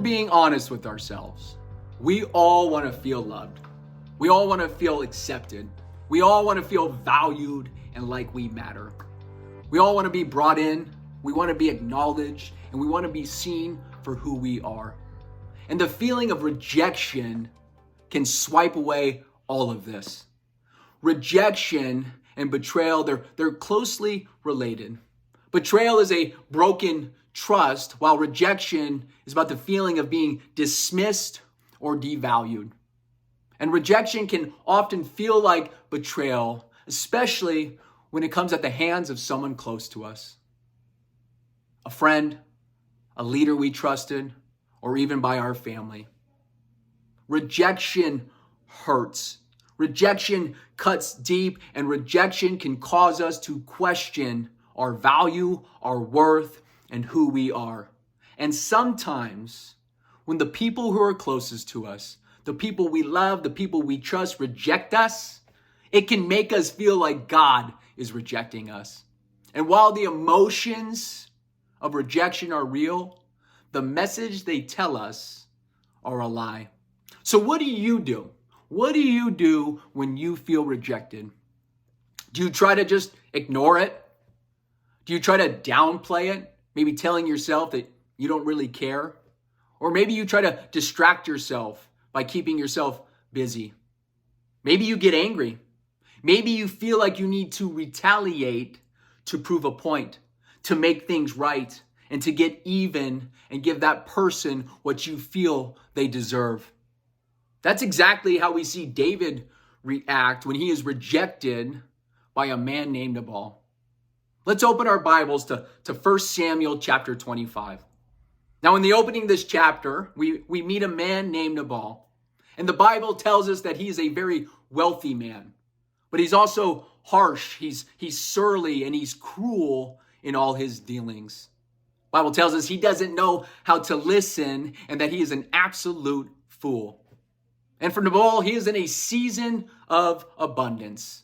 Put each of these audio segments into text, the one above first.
being honest with ourselves, we all want to feel loved. We all want to feel accepted. We all want to feel valued and like we matter. We all want to be brought in. We want to be acknowledged, and we want to be seen for who we are. And the feeling of rejection can swipe away all of this. Rejection and betrayal, they're closely related. Betrayal is a broken trust, while rejection is about the feeling of being dismissed or devalued. And rejection can often feel like betrayal, especially when it comes at the hands of someone close to us. A friend, a leader we trusted, or even by our family. Rejection hurts. Rejection cuts deep, and rejection can cause us to question our value, our worth, and who we are. And sometimes, when the people who are closest to us, the people we love, the people we trust reject us, it can make us feel like God is rejecting us. And while the emotions of rejection are real, the message they tell us are a lie. So what do you do? What do you do when you feel rejected? Do you try to just ignore it? Do you try to downplay it? Maybe telling yourself that you don't really care? Or maybe you try to distract yourself by keeping yourself busy. Maybe you get angry. Maybe you feel like you need to retaliate to prove a point, to make things right, and to get even and give that person what you feel they deserve. That's exactly how we see David react when he is rejected by a man named Nabal. Let's open our Bibles to 1 Samuel chapter 25. Now, in the opening of this chapter, we meet a man named Nabal. And the Bible tells us that he is a very wealthy man. But he's also harsh, he's surly, and he's cruel in all his dealings. The Bible tells us he doesn't know how to listen and that he is an absolute fool. And for Nabal, he is in a season of abundance.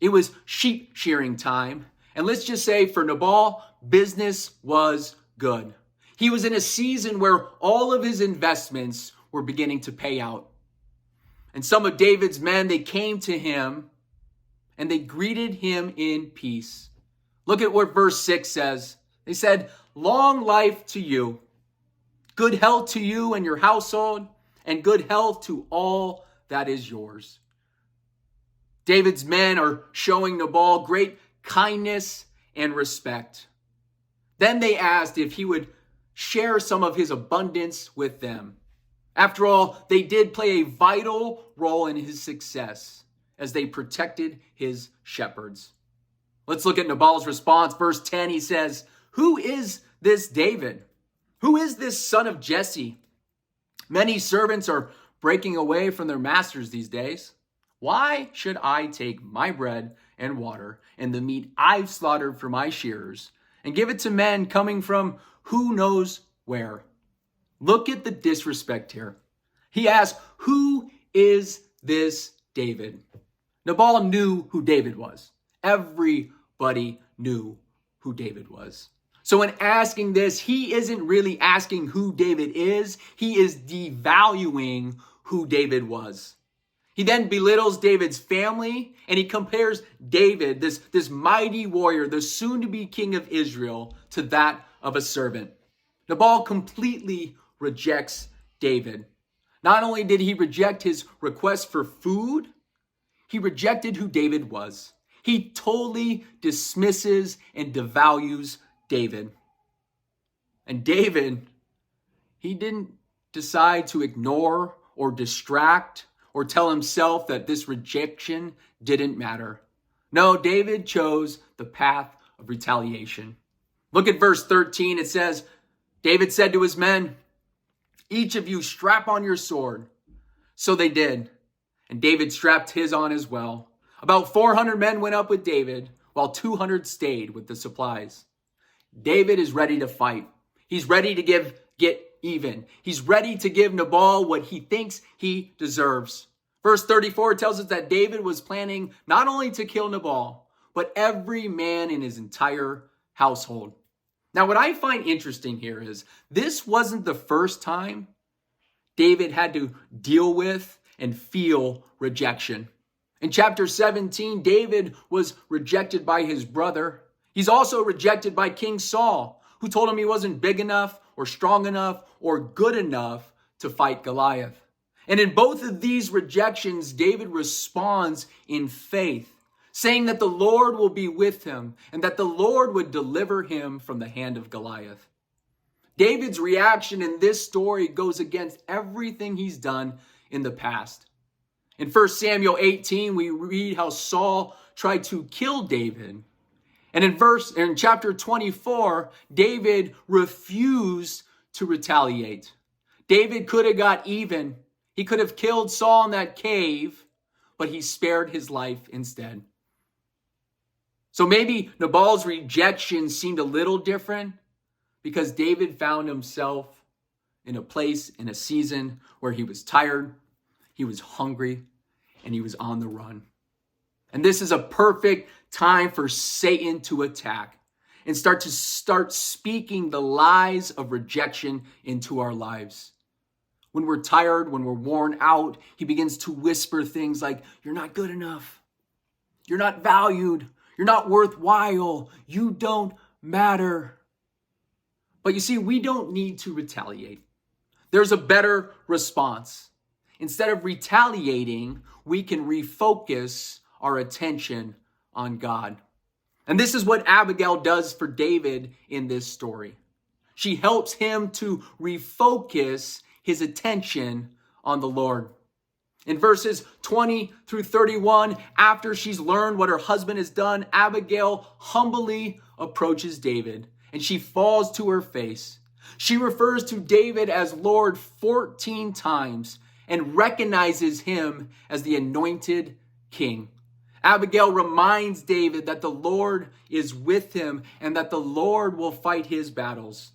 It was sheep shearing time. And let's just say for Nabal, business was good. He was in a season where all of his investments were beginning to pay out. And some of David's men, they came to him and they greeted him in peace. Look at what verse 6 says. They said, "Long life to you, good health to you and your household, and good health to all that is yours." David's men are showing Nabal great kindness and respect. Then they asked if he would share some of his abundance with them. After all, they did play a vital role in his success as they protected his shepherds. Let's look at Nabal's response. Verse 10, he says, "Who is this David? Who is this son of Jesse? Many servants are breaking away from their masters these days. Why should I take my bread and water and the meat I've slaughtered for my shearers and give it to men coming from who knows where?" Look at the disrespect here. He asks, "Who is this David?" Nabal knew who David was. Everybody knew who David was. So in asking this, he isn't really asking who David is. He is devaluing who David was. He then belittles David's family, and he compares David, this mighty warrior, the soon-to-be king of Israel, to that of a servant. Nabal completely rejects David. Not only did he reject his request for food, he rejected who David was. He totally dismisses and devalues David. And David, he didn't decide to ignore or distract or tell himself that this rejection didn't matter. No, David chose the path of retaliation. Look at verse 13. It says, David said to his men, "Each of you strap on your sword." So they did. And David strapped his on as well. About 400 men went up with David, while 200 stayed with the supplies. David is ready to fight. He's ready to get even. He's ready to give Nabal what he thinks he deserves. Verse 34 tells us that David was planning not only to kill Nabal, but every man in his entire household. Now, what I find interesting here is this wasn't the first time David had to deal with and feel rejection. In chapter 17, David was rejected by his brother. He's also rejected by King Saul, who told him he wasn't big enough or strong enough or good enough to fight Goliath. And in both of these rejections, David responds in faith, saying that the Lord will be with him and that the Lord would deliver him from the hand of Goliath. David's reaction in this story goes against everything he's done in the past. In 1 Samuel 18, we read how Saul tried to kill David. And in chapter 24, David refused to retaliate. David could have got even. He could have killed Saul in that cave, but he spared his life instead. So maybe Nabal's rejection seemed a little different because David found himself in a place, in a season where he was tired, he was hungry, and he was on the run. And this is a perfect time for Satan to attack and start speaking the lies of rejection into our lives. When we're tired, when we're worn out, he begins to whisper things like, "You're not good enough. You're not valued. You're not worthwhile. You don't matter." But you see, we don't need to retaliate. There's a better response. Instead of retaliating, we can refocus our attention on God. And this is what Abigail does for David in this story. She helps him to refocus his attention on the Lord. In verses 20 through 31, after she's learned what her husband has done, Abigail humbly approaches David and she falls to her face. She refers to David as Lord 14 times and recognizes him as the anointed king. Abigail reminds David that the Lord is with him and that the Lord will fight his battles.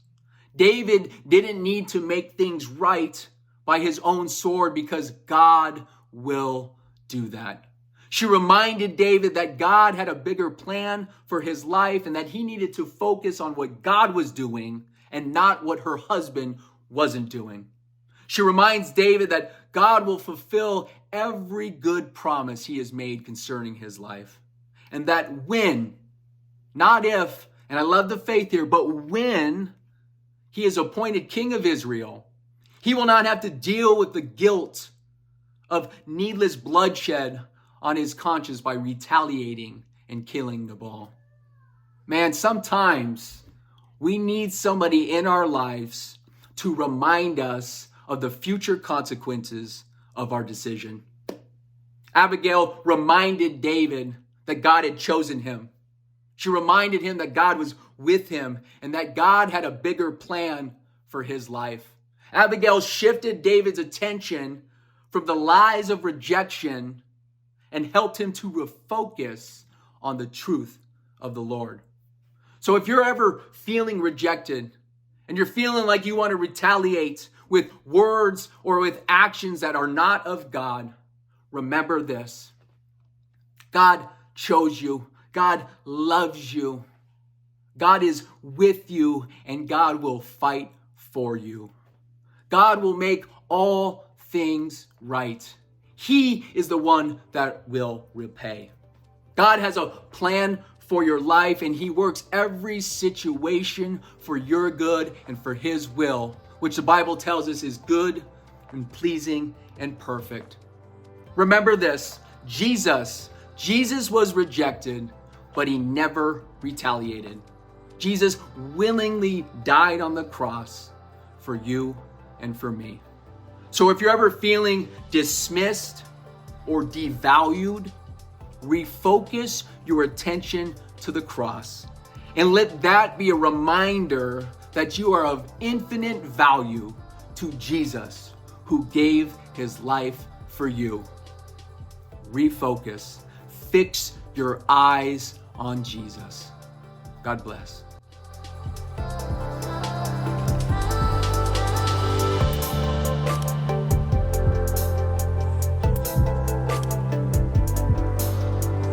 David didn't need to make things right by his own sword because God will do that. She reminded David that God had a bigger plan for his life and that he needed to focus on what God was doing and not what her husband wasn't doing. She reminds David that God will fulfill every good promise he has made concerning his life. And that when, not if, and I love the faith here, but when he is appointed king of Israel, he will not have to deal with the guilt of needless bloodshed on his conscience by retaliating and killing Nabal. Man, sometimes we need somebody in our lives to remind us of the future consequences of our decision. Abigail reminded David that God had chosen him. She reminded him that God was with him and that God had a bigger plan for his life. Abigail shifted David's attention from the lies of rejection and helped him to refocus on the truth of the Lord. So if you're ever feeling rejected and you're feeling like you want to retaliate with words or with actions that are not of God, remember this. God chose you. God loves you. God is with you, and God will fight for you. God will make all things right. He is the one that will repay. God has a plan for your life, and he works every situation for your good and for his will, which the Bible tells us is good and pleasing and perfect. Remember this, Jesus was rejected, but he never retaliated. Jesus willingly died on the cross for you and for me. So if you're ever feeling dismissed or devalued, refocus your attention to the cross and let that be a reminder that you are of infinite value to Jesus, who gave his life for you. Refocus. Fix your eyes on Jesus. God bless.